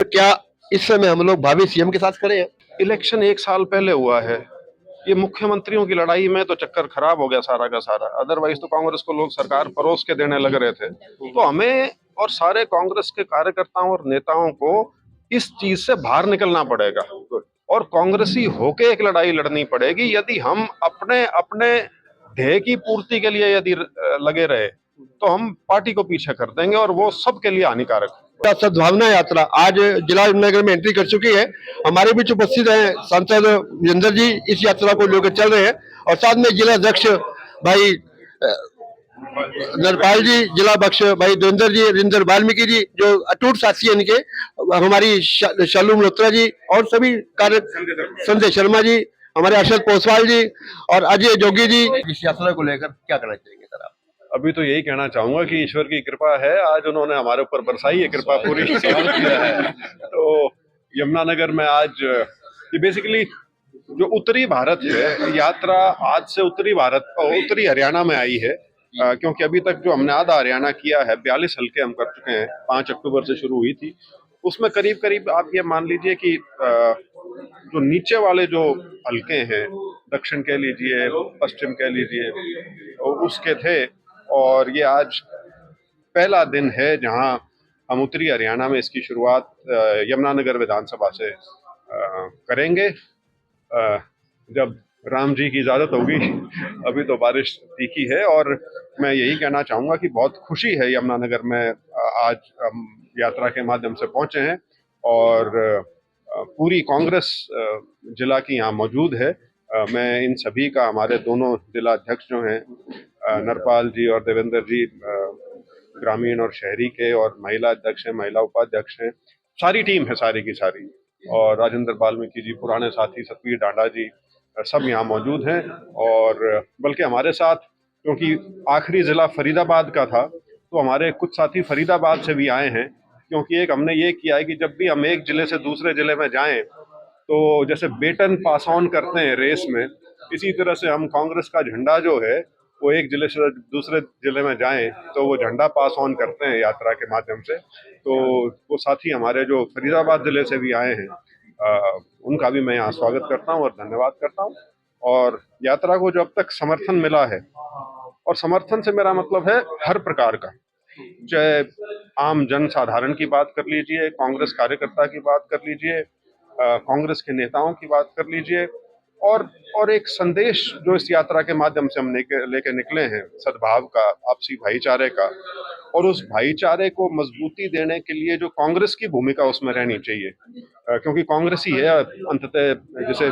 क्या इस समय हम लोग भावी सीएम के साथ खड़े हैं? इलेक्शन एक साल पहले हुआ है। ये मुख्यमंत्रियों की लड़ाई में तो चक्कर खराब हो गया सारा का सारा। अदरवाइज तो कांग्रेस को लोग सरकार परोस के देने लग रहे थे। तो हमें और सारे कांग्रेस के कार्यकर्ताओं और नेताओं को इस चीज से बाहर निकलना पड़ेगा और कांग्रेसी होके एक लड़ाई लड़नी पड़ेगी। यदि हम अपने अपने ध्येय की पूर्ति के लिए यदि लगे रहे तो हम पार्टी को पीछे कर देंगे और वो सबके लिए हानिकारक है। सद्भावना यात्रा आज जिला नगर में एंट्री कर चुकी है। हमारे बीच उपस्थित हैं सांसद वीरेंद्र जी, इस यात्रा को लेकर चल रहे हैं और साथ में जिला अध्यक्ष भाई नरपाल जी, जिला अध्यक्ष भाई देवेंद्र जी, रिंदर वाल्मीकि जी जो अटूट साथी है इनके, हमारी शालू मल्होत्रा जी और सभी कार्य, संजय शर्मा जी, हमारे अरशद पोसवाल जी और अजय जोगी जी। इस यात्रा को लेकर क्या करना चाहेंगे सर आप? अभी तो यही कहना चाहूंगा कि ईश्वर की कृपा है, आज उन्होंने हमारे ऊपर बरसाई है कृपा पूरी। तो यमुनानगर में आज ये बेसिकली जो उत्तरी भारत है, यात्रा आज से उत्तरी हरियाणा में आई है। क्योंकि अभी तक जो हमने आधा हरियाणा किया है, 42 हल्के हम कर चुके हैं। 5 अक्टूबर से शुरू हुई थी। उसमें करीब करीब आप ये मान लीजिए कि जो नीचे वाले जो हल्के हैं, दक्षिण कह लीजिए, पश्चिम कह लीजिए, उसके थे। और ये आज पहला दिन है जहां हम उत्तरी हरियाणा में इसकी शुरुआत यमुनानगर विधानसभा से करेंगे, जब राम जी की इजाजत होगी। अभी तो बारिश तीखी है और मैं यही कहना चाहूंगा कि बहुत खुशी है यमुनानगर में आज हम यात्रा के माध्यम से पहुंचे हैं और पूरी कांग्रेस जिला की यहाँ मौजूद है। मैं इन सभी का, हमारे दोनों जिला अध्यक्ष जो हैं नरपाल जी और देवेंद्र जी, ग्रामीण और शहरी के, और महिला अध्यक्ष हैं, महिला उपाध्यक्ष हैं, सारी टीम है सारी की सारी, और राजेंद्र वाल्मीकि जी, पुराने साथी सतवीर डांडा जी, सब यहाँ मौजूद हैं। और बल्कि हमारे साथ, क्योंकि आखिरी जिला फरीदाबाद का था, तो हमारे कुछ साथी फरीदाबाद से भी आए हैं। क्योंकि एक हमने ये किया है कि जब भी हम एक जिले से दूसरे जिले में जाएं, तो जैसे बेटन पास ऑन करते हैं रेस में, इसी तरह से हम कांग्रेस का झंडा जो है वो एक जिले से दूसरे जिले में जाएं तो वो झंडा पास ऑन करते हैं यात्रा के माध्यम से। तो वो साथी हमारे जो फरीदाबाद जिले से भी आए हैं, उनका भी मैं यहाँ स्वागत करता हूँ और धन्यवाद करता हूँ। और यात्रा को जो अब तक समर्थन मिला है, और समर्थन से मेरा मतलब है हर प्रकार का, चाहे आम जन साधारण की बात कर लीजिए, कांग्रेस कार्यकर्ता की बात कर लीजिए, कांग्रेस के नेताओं की बात कर लीजिए, और एक संदेश जो इस यात्रा के माध्यम से हम लेके निकले हैं, सद्भाव का, आपसी भाईचारे का, और उस भाईचारे को मजबूती देने के लिए जो कांग्रेस की भूमिका उसमें रहनी चाहिए, क्योंकि कांग्रेस ही है अंततः जिसे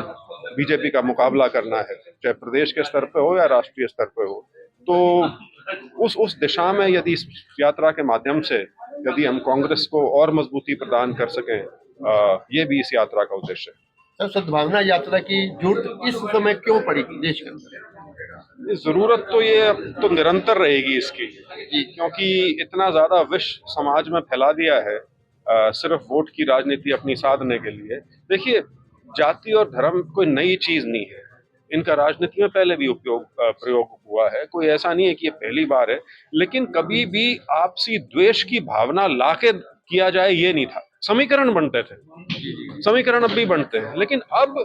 बीजेपी का मुकाबला करना है, चाहे प्रदेश के स्तर पे हो या राष्ट्रीय स्तर पे हो। तो उस दिशा में यदि इस यात्रा के माध्यम से यदि हम कांग्रेस को और मजबूती प्रदान कर सकें, ये भी इस यात्रा का उद्देश्य है। सर, सद्भावना यात्रा की जरूरत इस समय क्यों पड़ी देश के अंदर? जरूरत तो ये तो निरंतर रहेगी इसकी, क्योंकि इतना ज्यादा विष समाज में फैला दिया है सिर्फ वोट की राजनीति अपनी साधने के लिए। देखिए, जाति और धर्म कोई नई चीज नहीं है, इनका राजनीति में पहले भी प्रयोग हुआ है, कोई ऐसा नहीं है कि ये पहली बार है। लेकिन कभी भी आपसी द्वेष की भावना लाके किया जाए ये नहीं था। समीकरण बनते थे, समीकरण अब भी बनते हैं, लेकिन अब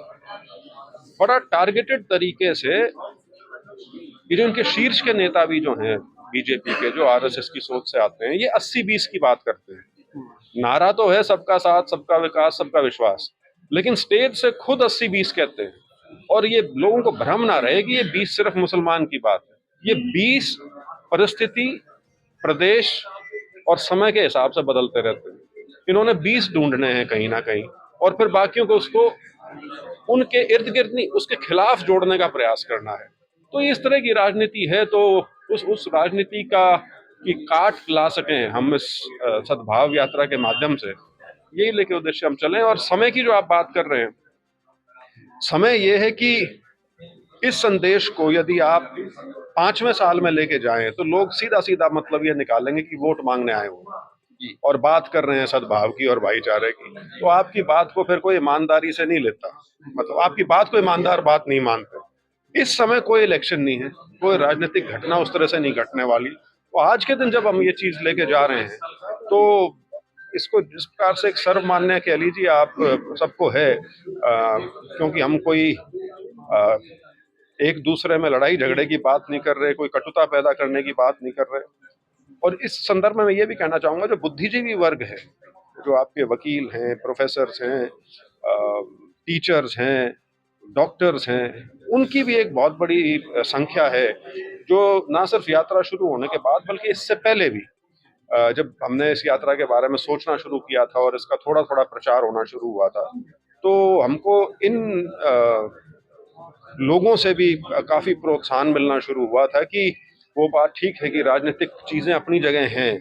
बड़ा टारगेटेड तरीके से ये जो इनके शीर्ष के नेता भी जो हैं बीजेपी के, जो आरएसएस की सोच से आते हैं, ये 80-20 की बात करते हैं। नारा तो है सबका साथ, सबका विकास, सबका विश्वास, लेकिन स्टेज से खुद 80-20 कहते हैं। और ये लोगों को भ्रम ना रहे कि ये 20 सिर्फ मुसलमान की बात है। ये 20 परिस्थिति, प्रदेश और समय के हिसाब से बदलते रहते हैं। इन्होंने 20 ढूंढने हैं कहीं ना कहीं, और फिर बाकियों को उसको उनके इर्द गिर्द नहीं, उसके खिलाफ जोड़ने का प्रयास करना है। तो इस तरह की राजनीति है, तो उस राजनीति का की काट ला सकें हम इस सद्भाव यात्रा के माध्यम से, यही लेके उद्देश्य हम चलें। और समय की जो आप बात कर रहे हैं, समय ये है कि इस संदेश को यदि आप 5वें साल में लेके जाएं तो लोग सीधा सीधा मतलब ये निकालेंगे कि वोट मांगने आए हो और बात कर रहे हैं सद्भाव की और भाईचारे की। तो आपकी बात को फिर कोई ईमानदारी से नहीं लेता, मतलब आपकी बात को ईमानदार बात नहीं मानते। इस समय कोई इलेक्शन नहीं है, कोई राजनीतिक घटना उस तरह से नहीं घटने वाली। तो आज के दिन जब हम ये चीज लेके जा रहे हैं, तो इसको जिस प्रकार से एक सर्वमान्य कह लीजिए आप सबको है, क्योंकि हम कोई एक दूसरे में लड़ाई झगड़े की बात नहीं कर रहे, कोई कटुता पैदा करने की बात नहीं कर रहे। और इस संदर्भ में मैं ये भी कहना चाहूंगा, जो बुद्धिजीवी वर्ग है, जो आपके वकील हैं, प्रोफेसर्स हैं, टीचर्स हैं, डॉक्टर्स हैं, उनकी भी एक बहुत बड़ी संख्या है जो ना सिर्फ यात्रा शुरू होने के बाद बल्कि इससे पहले भी, जब हमने इस यात्रा के बारे में सोचना शुरू किया था और इसका थोड़ा थोड़ा प्रचार होना शुरू हुआ था, तो हमको इन लोगों से भी काफी प्रोत्साहन मिलना शुरू हुआ था कि वो बात ठीक है कि राजनीतिक चीजें अपनी जगह हैं,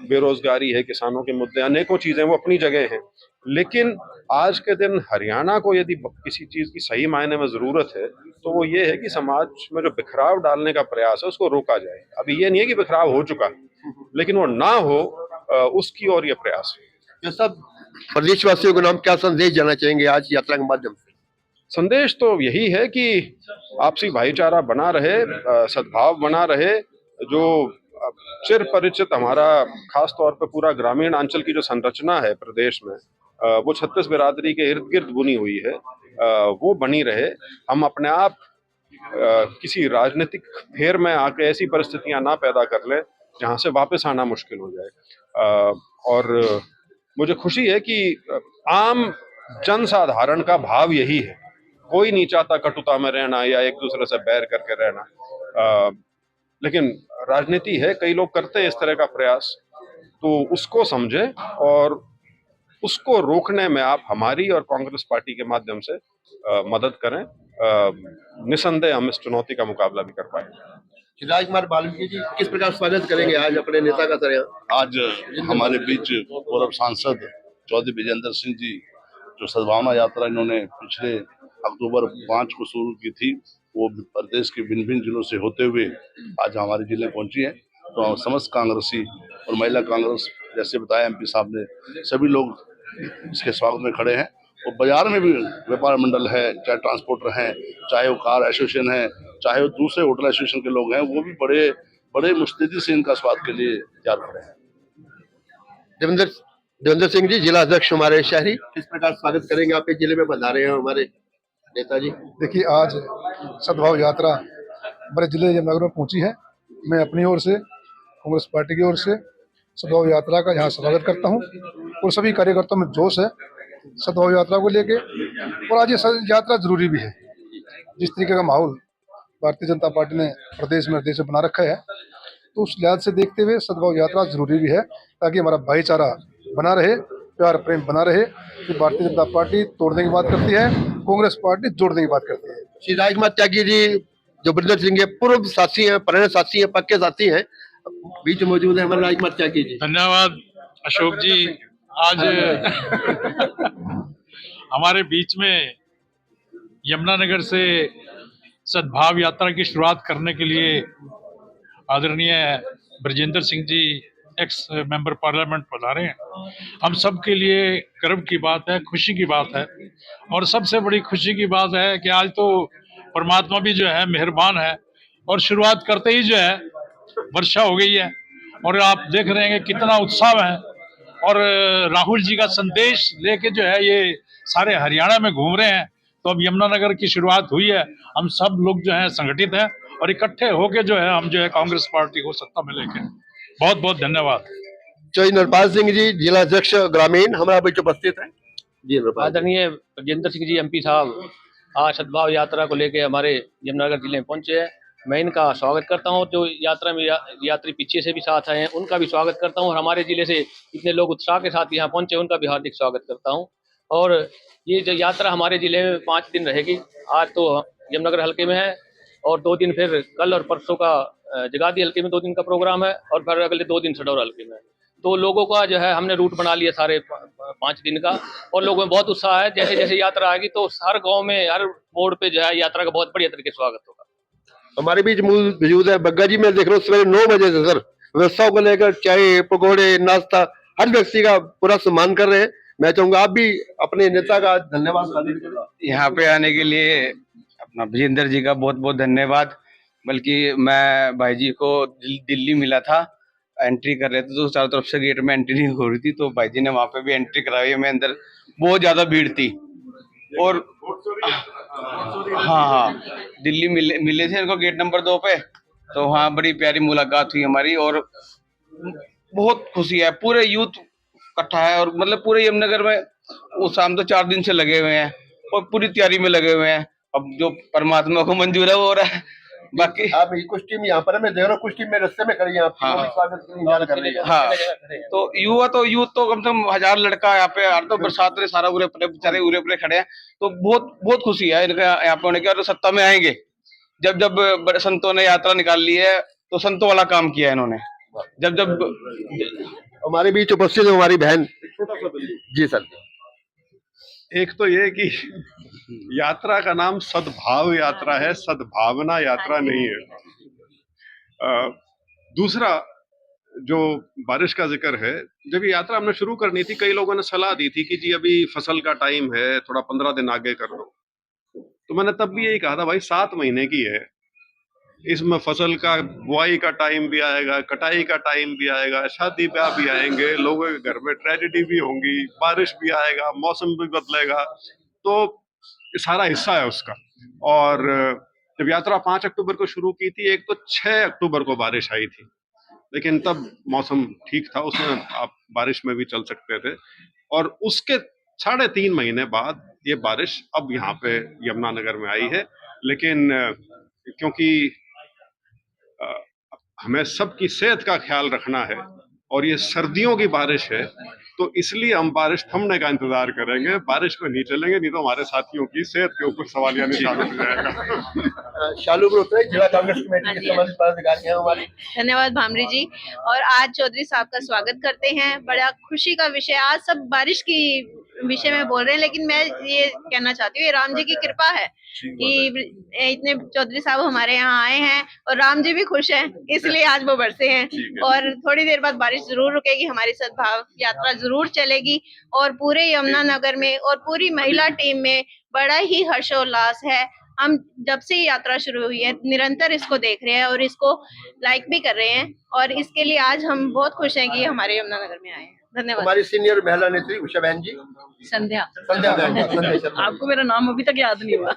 बेरोजगारी है, किसानों के मुद्दे, अनेकों चीजें वो अपनी जगह हैं, लेकिन आज के दिन हरियाणा को यदि किसी चीज की सही मायने में जरूरत है तो वो ये है कि समाज में जो बिखराव डालने का प्रयास है उसको रोका जाए। अभी ये नहीं है कि बिखराव हो चुका, लेकिन वो ना हो, उसकी ओर ये प्रयास है। ये सब प्रदेशवासियों को नाम क्या संदेश देना चाहेंगे आज यात्रा के माध्यम से? संदेश तो यही है कि आपसी भाईचारा बना रहे, सद्भाव बना रहे। जो चिर परिचित हमारा खास तौर पर पूरा ग्रामीण अंचल की जो संरचना है प्रदेश में, वो छत्तीस बिरादरी के इर्द गिर्द बुनी हुई है, वो बनी रहे। हम अपने आप किसी राजनीतिक फेर में आके ऐसी परिस्थितियां ना पैदा कर लें जहां से वापस आना मुश्किल हो जाए। और मुझे खुशी है कि आम जनसाधारण का भाव यही है, कोई नहीं चाहता कटुता में रहना या एक दूसरे से बैर करके रहना, लेकिन राजनीति है, कई लोग करते हैं इस तरह का प्रयास, तो उसको समझे और उसको रोकने में आप हमारी और कांग्रेस पार्टी के माध्यम से मदद करें। निसंदेह हम इस चुनौती का मुकाबला भी कर पाएंगे। राजकुमार वाल्मीकि जी, किस प्रकार स्वागत करेंगे आज अपने नेता का तरह? आज हमारे बीच पूर्व सांसद चौधरी विजेंद्र सिंह जी, जो सद्भावना यात्रा इन्होंने पिछले अक्टूबर 5 को शुरू की थी, वो प्रदेश के भिन्न भिन्न जिलों से होते हुए आज हमारे जिले पहुंची है। तो समस्त कांग्रेसी और महिला कांग्रेस, जैसे बताया एमपी साहब ने, सभी लोग इसके स्वागत में खड़े हैं। और बाजार में भी व्यापार मंडल है, चाहे ट्रांसपोर्टर हैं, चाहे वो कार एसोसिएशन है, चाहे वो दूसरे होटल एसोसिएशन के लोग हैं, वो भी बड़े बड़े मुस्तैदी से इनका स्वागत के लिए तैयार खड़े हैं। देवेंद्र सिंह जी, जिला अध्यक्ष हमारे शहरी, किस प्रकार स्वागत करेंगे? आपके जिले में बता रहे हैं हमारे नेताजी। देखिए, आज सद्भाव यात्रा हमारे जिले जमनगर में पहुंची है। मैं अपनी ओर से, कांग्रेस पार्टी की ओर से सद्भाव यात्रा का यहाँ स्वागत करता हूँ और सभी कार्यकर्ताओं में जोश है सद्भाव यात्रा को लेके। और आज ये यात्रा जरूरी भी है। जिस तरीके का माहौल भारतीय जनता पार्टी ने प्रदेश में देश में बना रखा है, तो उस लिहाज से देखते हुए सद्भाव यात्रा जरूरी भी है, ताकि हमारा भाईचारा बना रहे, प्यार प्रेम बना रहे। कि भारतीय जनता पार्टी तोड़ने की बात करती है, कांग्रेस पार्टी जोड़ने की बात करती है। श्री राजकुमार त्यागी जी, जो वृंदर सिंह के पूर्व साथी हैं, पुराने साथी हैं, पक्के साथी हैं, बीच मौजूद है हमारे राजकुमार त्यागी जी। धन्यवाद अशोक जी। आज हमारे बीच में यमुनानगर से सद्भाव यात्रा की शुरुआत करने के लिए आदरणीय Brajendra Singh ji, x member parliament पधारे हैं। हम सब के लिए गर्व की बात है, खुशी की बात है। और सबसे बड़ी खुशी की बात है कि आज तो परमात्मा भी जो है मेहरबान है, और शुरुआत करते ही जो है वर्षा हो गई है, और आप देख रहे हैं कि कितना उत्साह है। और राहुल जी का संदेश लेके जो है ये सारे हरियाणा में घूम रहे हैं। तो अब यमुनानगर की शुरुआत हुई है, हम सब लोग जो है संगठित हैं और इकट्ठे होके जो है हम जो है कांग्रेस पार्टी को सत्ता में लेके। बहुत बहुत धन्यवाद। चौधरी नरपाल सिंह जी, जिला अध्यक्ष ग्रामीण, हमारा बीच उपस्थित है जी। आदरणीय ब्रजेंद्र सिंह जी एमपी साहब आज सद्भाव यात्रा को लेके हमारे यमुनानगर जिले में पहुंचे हैं। मैं इनका स्वागत करता हूं। जो यात्रा में यात्री पीछे से भी साथ आए हैं, उनका भी स्वागत करता हूं। और हमारे जिले से इतने लोग उत्साह के साथ यहाँ पहुंचे, उनका भी हार्दिक स्वागत करता हूं। और ये जो यात्रा हमारे जिले में 5 दिन रहेगी। आज तो यमुनानगर हल्के में है, और 2 दिन फिर कल और परसों का जगाधरी हल्के में 2 दिन का प्रोग्राम है, और फिर अगले 2 दिन सडौर हल्के में। तो लोगों का जो है हमने रूट बना लिया सारे 5 दिन का, और लोगों में बहुत उत्साह है। जैसे जैसे यात्रा आएगी तो हर गांव में, हर मोड़ पे जो है यात्रा का बहुत बढ़िया तरीके से स्वागत होगा। हमारे बीच मौजूद है बग्गा जी। मैं देख रहा हूँ सवेरे 9 बजे से सर व्यवस्थाओं को लेकर चाय, पकौड़े, नाश्ता, हर व्यक्ति का पूरा सम्मान कर रहे हैं। मैं चाहूंगा आप भी अपने नेता का धन्यवाद। यहाँ पे आने के लिए अपना विजेंद्र जी का बहुत बहुत धन्यवाद। बल्कि मैं भाई जी को दिल्ली मिला था एंट्री कर रहे थे तो चारों तरफ से गेट में एंट्री नहीं हो रही थी, तो भाई जी ने वहां पे भी एंट्री कराई। मैं अंदर बहुत ज्यादा भीड़ थी और हाँ हाँ, दिल्ली मिले थे इनको गेट नंबर 2 पे, तो वहाँ बड़ी प्यारी मुलाकात हुई हमारी और बहुत खुशी है। पूरे यूथ इकट्ठा है और मतलब पूरे यमुनानगर में वो शाम तो 4 दिन से लगे हुए हैं और पूरी तैयारी में लगे हुए हैं। अब जो परमात्मा को मंजूर है वो हो रहा है। बाकी आप कुछ टीम यहाँ पर है, मैं देख रहा हूँ कुछ टीम में रास्ते में खड़ी है, आप हाँ। स्वागत के लिए इंतजार कर रही है। हाँ, तो यूथ तो कम से कम 1000 लड़का यहाँ पे, तो बरसात में सारा उरे बेचारे उरे उपरे खड़े हैं, तो बहुत बहुत खुशी है इनका यहाँ पे होने की। और सत्ता में आएंगे जब जब संतों ने यात्रा निकाल ली है, तो संतों वाला काम किया है इन्होंने। जब जब हमारे बीच उपस्थित है हमारी बहन। जी सर। एक तो ये कि यात्रा का नाम सद्भाव यात्रा है, सद्भावना यात्रा नहीं है। दूसरा, जो बारिश का जिक्र है, जब ये यात्रा हमने शुरू करनी थी, कई लोगों ने सलाह दी थी कि जी अभी फसल का टाइम है, थोड़ा 15 दिन आगे कर दो। तो मैंने तब भी यही कहा था, भाई 7 महीने की है, इसमें फसल का बुआई का टाइम भी आएगा, कटाई का टाइम भी आएगा, शादी ब्याह भी आएंगे, लोगों के घर में ट्रेजेडी भी होंगी, बारिश भी आएगा, मौसम भी बदलेगा, तो ये सारा हिस्सा है उसका। और जब यात्रा 5 अक्टूबर को शुरू की थी, एक तो 6 अक्टूबर को बारिश आई थी, लेकिन तब मौसम ठीक था, उसमें आप बारिश में भी चल सकते थे। और उसके 3.5 महीने बाद ये बारिश अब यहाँ पे यमुनानगर में आई है। लेकिन क्योंकि हमें सबकी सेहत का ख्याल रखना है और ये सर्दियों की बारिश है, तो इसलिए हम बारिश थमने का इंतजार करेंगे, बारिश में नहीं चलेंगे, नहीं तो हमारे साथियों की सेहत के ऊपर सवालिया निशान हो जाएगा। शालू मल्होत्रा, जिला कांग्रेस कमेटी के संबंधित पदाधिकारी हैं हमारी। धन्यवाद भामरी जी। और आज चौधरी साहब का स्वागत करते हैं। बड़ा खुशी का विषय, आज सब बारिश की विषय में बोल रहे हैं, लेकिन मैं ये कहना चाहती हूँ, ये राम जी की कृपा है कि इतने चौधरी साहब हमारे यहाँ आए हैं और राम जी भी खुश हैं, इसलिए आज वो बरसे हैं। और थोड़ी देर बाद बारिश जरूर रुकेगी, हमारी सद्भाव यात्रा जरूर चलेगी और पूरे यमुनानगर में और पूरी महिला टीम में बड़ा ही हर्षोल्लास है। हम जब से ये यात्रा शुरू हुई है निरंतर इसको देख रहे हैं और इसको लाइक भी कर रहे हैं, और इसके लिए आज हम बहुत खुश हैं कि हमारे यमुनानगर में आए हैं। धन्यवाद। हमारी सीनियर महिला नेत्री उषा बहन जी। संध्या संध्या आपको मेरा नाम अभी तक याद नहीं हुआ।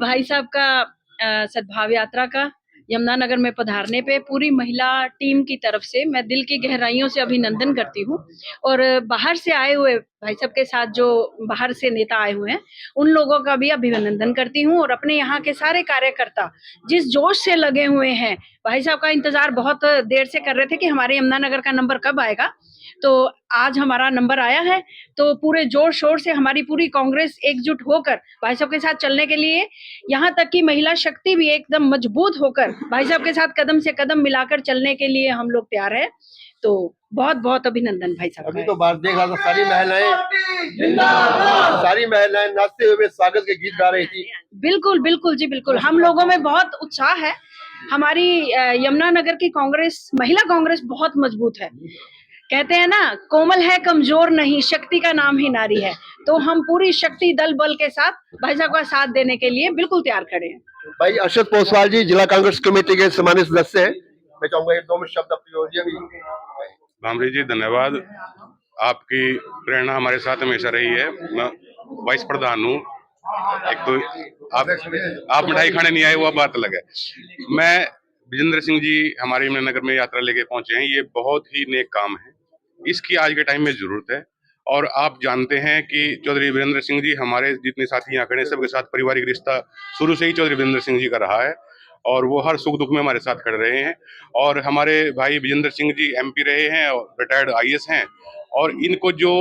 भाई साहब का सद्भाव यात्रा का यमुनानगर में पधारने पे पूरी महिला टीम की तरफ से मैं दिल की गहराइयों से अभिनंदन करती हूँ। और बाहर से आए हुए भाई साहब के साथ जो बाहर से नेता आए हुए हैं, उन लोगों का भी अभिनंदन करती हूँ। और अपने यहाँ के सारे कार्यकर्ता जिस जोश से लगे हुए हैं, भाई साहब का इंतजार बहुत देर से कर रहे थे कि हमारे यमुनानगर का नंबर कब आएगा, तो आज हमारा नंबर आया है। तो पूरे जोर शोर से हमारी पूरी कांग्रेस एकजुट होकर भाई साहब के साथ चलने के लिए, यहाँ तक कि महिला शक्ति भी एकदम मजबूत होकर भाई साहब के साथ कदम से कदम मिलाकर चलने के लिए हम लोग तैयार हैं। तो बहुत बहुत अभिनंदन भाई साहब। अभी तो बात देख रहा था, सारी महिलाएं नाचते हुए स्वागत के गीत गा रही थी। बिल्कुल बिल्कुल जी, बिल्कुल। हम लोगों में बहुत उत्साह है। हमारी यमुनानगर की कांग्रेस, महिला कांग्रेस बहुत मजबूत है। कहते हैं ना, कोमल है कमजोर नहीं, शक्ति का नाम ही नारी है। तो हम पूरी शक्ति दल बल के साथ भाई साहब का साथ देने के लिए बिल्कुल तैयार खड़े हैं। भाई अरशद पोसवाल जी जिला कांग्रेस कमेटी के सम्मानित सदस्य हैं, मैं चाहूंगा एक 2 मिनट शब्द अपनी ओर से भी। भामरी जी धन्यवाद, आपकी प्रेरणा हमारे साथ हमेशा रही है। मैं वाइस प्रधान हूँ, एक तो आप मिठाई खाने नहीं आए वो बात अलग है। मैं विजेंद्र सिंह जी हमारे यमुनानगर में यात्रा लेके पहुंचे हैं, ये बहुत ही नेक काम है, इसकी आज के टाइम में जरूरत है। और आप जानते हैं कि चौधरी वीरेंद्र सिंह जी, हमारे जितने साथी यहाँ खड़े सबके साथ पारिवारिक रिश्ता शुरू से ही चौधरी वीरेंद्र सिंह जी का रहा है और वो हर सुख दुख में हमारे साथ खड़े रहे हैं। और हमारे भाई विजेंद्र सिंह जी MP रहे हैं और रिटायर्ड IAS हैं, और इनको जो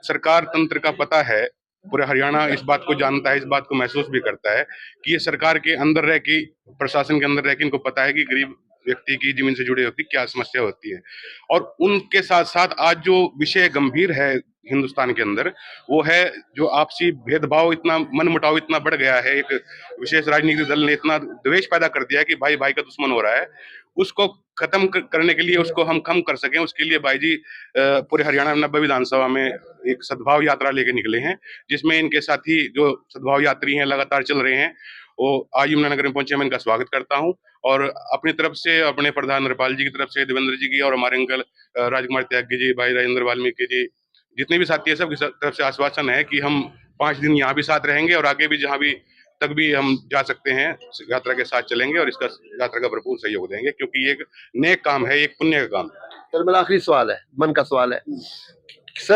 सरकार तंत्र का पता है, पूरे हरियाणा इस बात को जानता है, इस बात को महसूस भी करता है कि ये सरकार के अंदर रह के, प्रशासन के अंदर रह के इनको पता है कि गरीब व्यक्ति की जमीन से जुड़े व्यक्ति क्या समस्या होती है। और उनके साथ साथ आज जो विषय गंभीर है हिंदुस्तान के अंदर, वो है जो आपसी भेदभाव, इतना मन मुटाव इतना बढ़ गया है, एक विशेष राजनीतिक दल ने इतना द्वेष पैदा कर दिया है कि भाई भाई का दुश्मन हो रहा है। उसको खत्म करने के लिए, उसको हम कम कर सकें, उसके लिए भाई जी पूरे हरियाणा 90 विधानसभा में एक सद्भाव यात्रा लेके निकले हैं, जिसमें इनके साथी जो सद्भाव यात्री हैं लगातार चल रहे हैं। वो आज यमुनानगर में पहुंचे, मैं इनका स्वागत करता हूं। और अपनी तरफ से, अपने प्रधान नरपाल जी की तरफ से, देवेंद्र जी की, और हमारे अंकल राजकुमार त्यागी जी, भाई राजेंद्र वाल्मीकि जी, जितने भी साथी है, सबकी तरफ से आश्वासन है कि हम 5 दिन यहाँ भी साथ रहेंगे और आगे भी जहाँ भी तक भी हम जा सकते हैं यात्रा के साथ चलेंगे और इसका यात्रा का भरपूर सहयोग देंगे, क्योंकि ये एक नेक काम है, एक पुण्य का काम है। सर मेरा आखिरी सवाल है, मन का सवाल है सर।